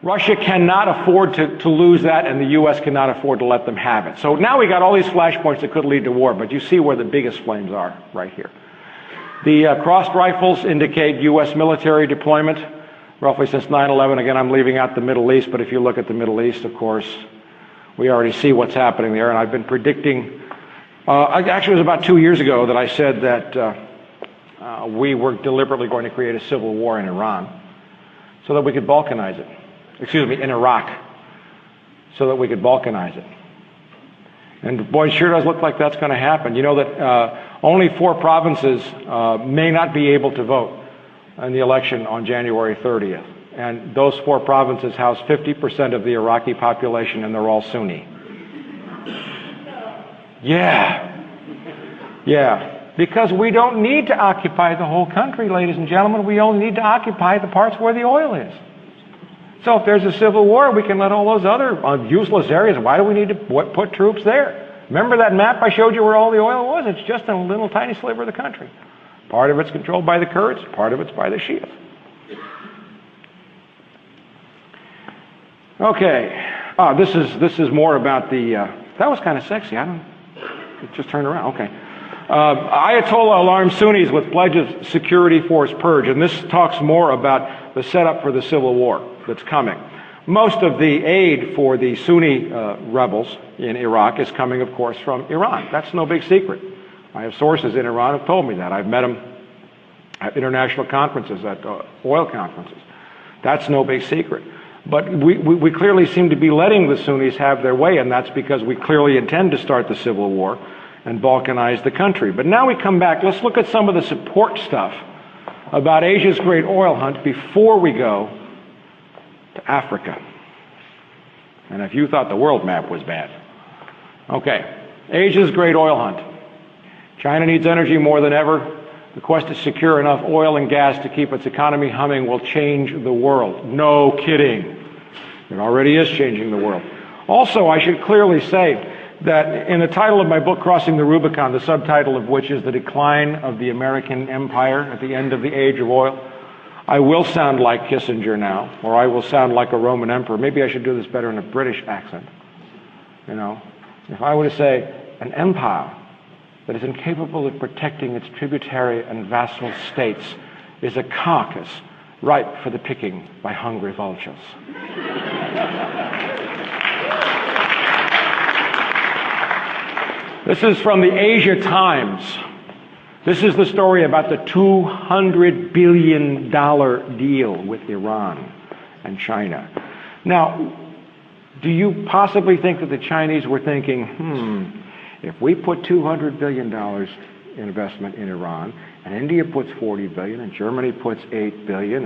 Russia cannot afford to lose that, and the U.S. cannot afford to let them have it. So now we got all these flashpoints that could lead to war, but you see where the biggest flames are right here. The crossed rifles indicate U.S. military deployment, roughly since 9/11. Again, I'm leaving out the Middle East, but if you look at the Middle East, of course, we already see what's happening there, and I've been predicting, actually it was about 2 years ago that I said that we were deliberately going to create a civil war in Iran so that we could balkanize it. Excuse me, in Iraq, so that we could balkanize it. And boy, it sure does look like that's going to happen. You know that only 4 provinces may not be able to vote in the election on January 30th. And those 4 provinces house 50% of the Iraqi population, and they're all Sunni. Yeah. Because we don't need to occupy the whole country, ladies and gentlemen. We only need to occupy the parts where the oil is. So if there's a civil war, we can let all those other useless areas. Why do we need to put troops there? Remember that map I showed you where all the oil was? It's just a little tiny sliver of the country. Part of it's controlled by the Kurds, part of it's by the Shias. Okay. This is more about the. That was kind of sexy. It just turned around. Okay. Ayatollah alarms Sunnis with pledge of security force purge, and this talks more about the setup for the civil war that's coming. Most of the aid for the Sunni rebels in Iraq is coming, of course, from Iran. That's no big secret. I have sources in Iran who have told me that. I've met them at international conferences, at oil conferences. That's no big secret. But we clearly seem to be letting the Sunnis have their way, and that's because we clearly intend to start the civil war and balkanize the country. But now we come back. Let's look at some of the support stuff about Asia's great oil hunt before we go to Africa. And if you thought the world map was bad. Okay, Asia's great oil hunt. China needs energy more than ever. The quest to secure enough oil and gas to keep its economy humming will change the world. No kidding. It already is changing the world. Also, I should clearly say that in the title of my book, Crossing the Rubicon, the subtitle of which is The Decline of the American Empire at the End of the Age of Oil, I will sound like Kissinger now, or I will sound like a Roman emperor. Maybe I should do this better in a British accent. You know, if I were to say, an empire that is incapable of protecting its tributary and vassal states is a carcass ripe for the picking by hungry vultures. This is from the Asia Times. This is the story about the $200 billion deal with Iran and China. Now, do you possibly think that the Chinese were thinking, if we put $200 billion in investment in Iran, and India puts $40 billion, and Germany puts $8 billion,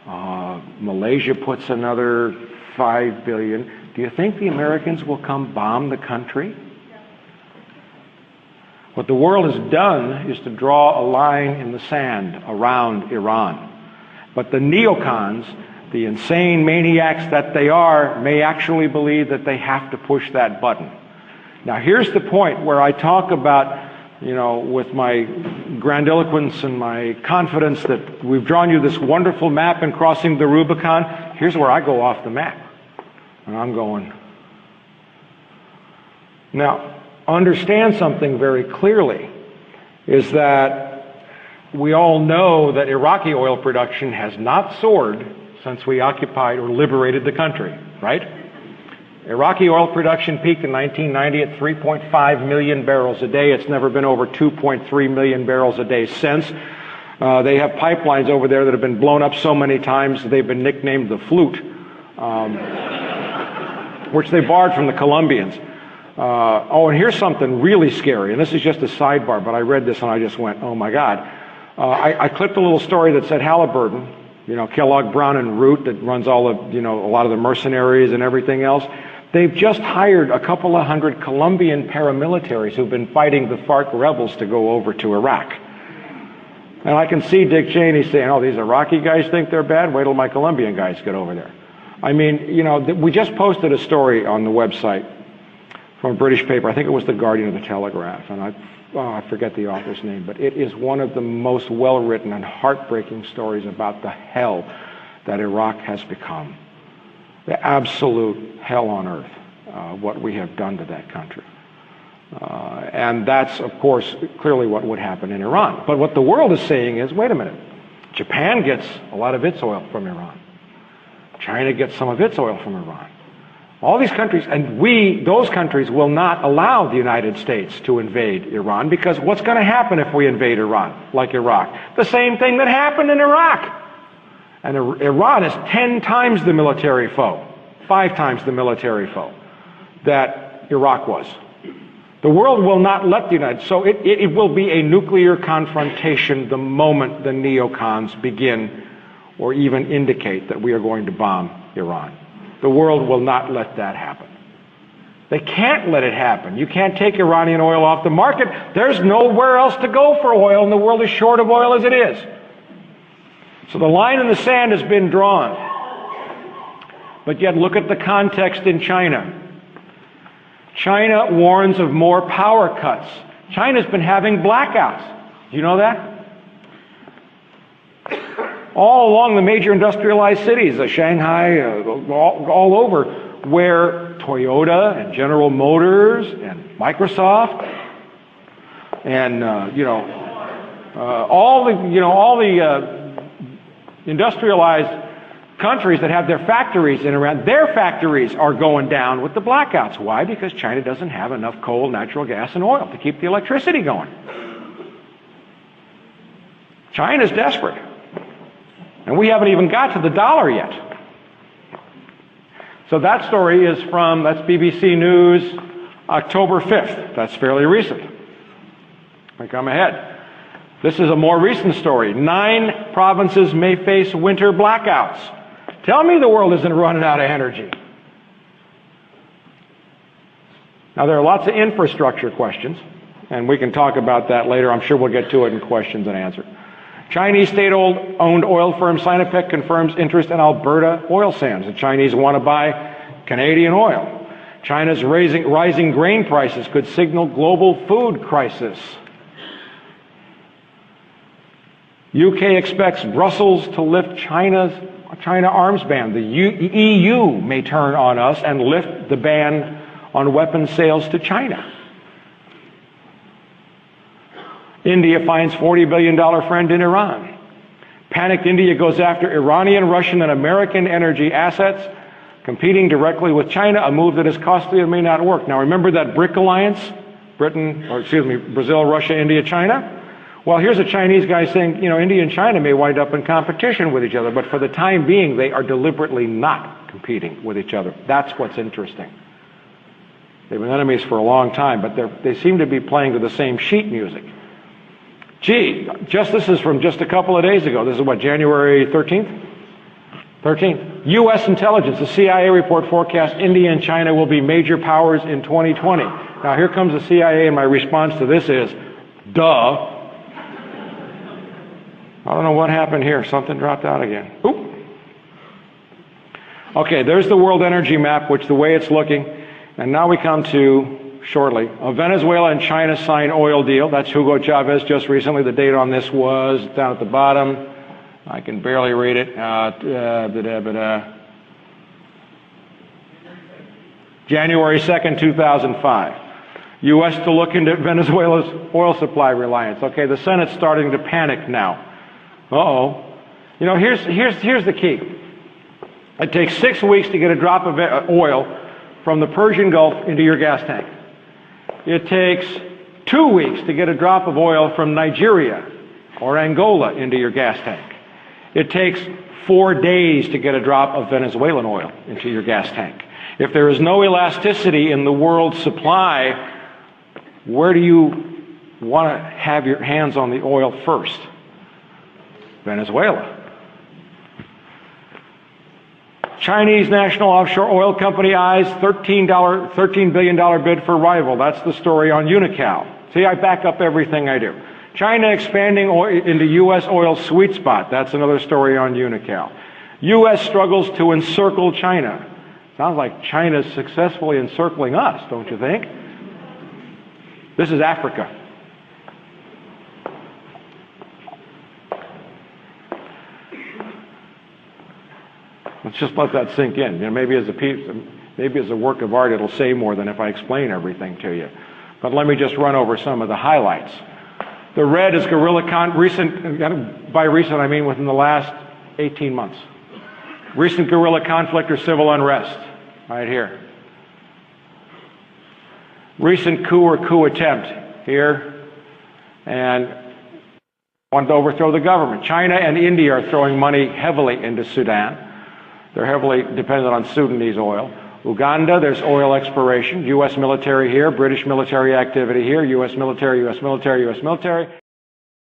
and Malaysia puts another $5 billion, do you think the Americans will come bomb the country? What the world has done is to draw a line in the sand around Iran. But the neocons, the insane maniacs that they are, may actually believe that they have to push that button. Now here's the point where I talk about, you know, with my grandiloquence and my confidence that we've drawn you this wonderful map in Crossing the Rubicon. Here's where I go off the map. And I'm going. Now, understand something very clearly, is that we all know that Iraqi oil production has not soared since we occupied or liberated the country, right? Iraqi oil production peaked in 1990 at 3.5 million barrels a day. It's never been over 2.3 million barrels a day since. They have pipelines over there that have been blown up so many times they've been nicknamed the Flute, which they borrowed from the Colombians. And here's something really scary, and this is just a sidebar, but I read this and I just went, oh my God. I clipped a little story that said Halliburton, you know, Kellogg, Brown and Root, that runs all of, you know, a lot of the mercenaries and everything else. They've just hired a couple of hundred Colombian paramilitaries who've been fighting the FARC rebels to go over to Iraq. And I can see Dick Cheney saying, oh, these Iraqi guys think they're bad? Wait till my Colombian guys get over there. I mean, you know, we just posted a story on the website from a British paper. I think it was the Guardian of the Telegraph, and I forget the author's name, but it is one of the most well-written and heartbreaking stories about the hell that Iraq has become. the absolute hell on earth, what we have done to that country. And that's, of course, clearly what would happen in Iran. But what the world is saying is, wait a minute, Japan gets a lot of its oil from Iran. China gets some of its oil from Iran. All these countries, and those countries will not allow the United States to invade Iran, because what's going to happen if we invade Iran, like Iraq? The same thing that happened in Iraq. And Iran is 10 times the military foe, 5 times the military foe that Iraq was. The world will not let the United States, so it will be a nuclear confrontation the moment the neocons begin or even indicate that we are going to bomb Iran. The world will not let that happen. They can't let it happen. You can't take Iranian oil off the market. There's nowhere else to go for oil, and the world is short of oil as it is. So the line in the sand has been drawn. But yet look at the context in China. China warns of more power cuts. China's been having blackouts. Do you know that? All along the major industrialized cities, Shanghai, all over, where Toyota and General Motors and Microsoft and all the industrialized countries that have their factories in Iran, their factories are going down with the blackouts. Why? Because China doesn't have enough coal, natural gas, and oil to keep the electricity going. China's desperate. And we haven't even got to the dollar yet. So that story is that's BBC News, October 5th. That's fairly recent. We come ahead. This is a more recent story. 9 provinces may face winter blackouts. Tell me the world isn't running out of energy. Now, there are lots of infrastructure questions, and we can talk about that later. I'm sure we'll get to it in questions and answers. Chinese state-owned oil firm Sinopec confirms interest in Alberta oil sands. The Chinese want to buy Canadian oil. China's rising grain prices could signal global food crisis. UK expects Brussels to lift China arms ban. The EU may turn on us and lift the ban on weapons sales to China. India finds $40 billion friend in Iran. Panicked India goes after Iranian, Russian, and American energy assets, competing directly with China, a move that is costly and may not work. Now remember that BRIC alliance? Brazil, Russia, India, China? Well, here's a Chinese guy saying, India and China may wind up in competition with each other, but for the time being, they are deliberately not competing with each other. That's what's interesting. They've been enemies for a long time, but they seem to be playing to the same sheet music. Gee, this is from just a couple of days ago. This is what, January 13th? 13th. U.S. intelligence, the CIA report forecasts India and China will be major powers in 2020. Now here comes the CIA, and my response to this is, duh. I don't know what happened here. Something dropped out again. Oop. Okay, there's the world energy map, which the way it's looking. And now we come to, shortly, Venezuela and China sign oil deal. That's Hugo Chavez just recently. The date on this was down at the bottom. I can barely read it. January 2nd, 2005. U.S. to look into Venezuela's oil supply reliance. Okay, the Senate's starting to panic now. Uh-oh. Here's the key. It takes 6 weeks to get a drop of oil from the Persian Gulf into your gas tank. It takes 2 weeks to get a drop of oil from Nigeria or Angola into your gas tank. It takes 4 days to get a drop of Venezuelan oil into your gas tank. If there is no elasticity in the world's supply, where do you want to have your hands on the oil first? Venezuela. Chinese national offshore oil company eyes $13 billion bid for rival. That's the story on Unocal. See, I back up everything I do. China expanding into U.S. oil sweet spot. That's another story on Unocal. U.S. struggles to encircle China. Sounds like China's successfully encircling us, don't you think? This is Africa. Let's just let that sink in. You know, maybe as a work of art, it'll say more than if I explain everything to you. But let me just run over some of the highlights. The red is recent. By recent, I mean within the last 18 months. Recent guerrilla conflict or civil unrest, right here. Recent coup or coup attempt, here. And wanted to overthrow the government. China and India are throwing money heavily into Sudan. They're heavily dependent on Sudanese oil. Uganda, there's oil exploration. U.S. military here, British military activity here, U.S. military, U.S. military, U.S. military.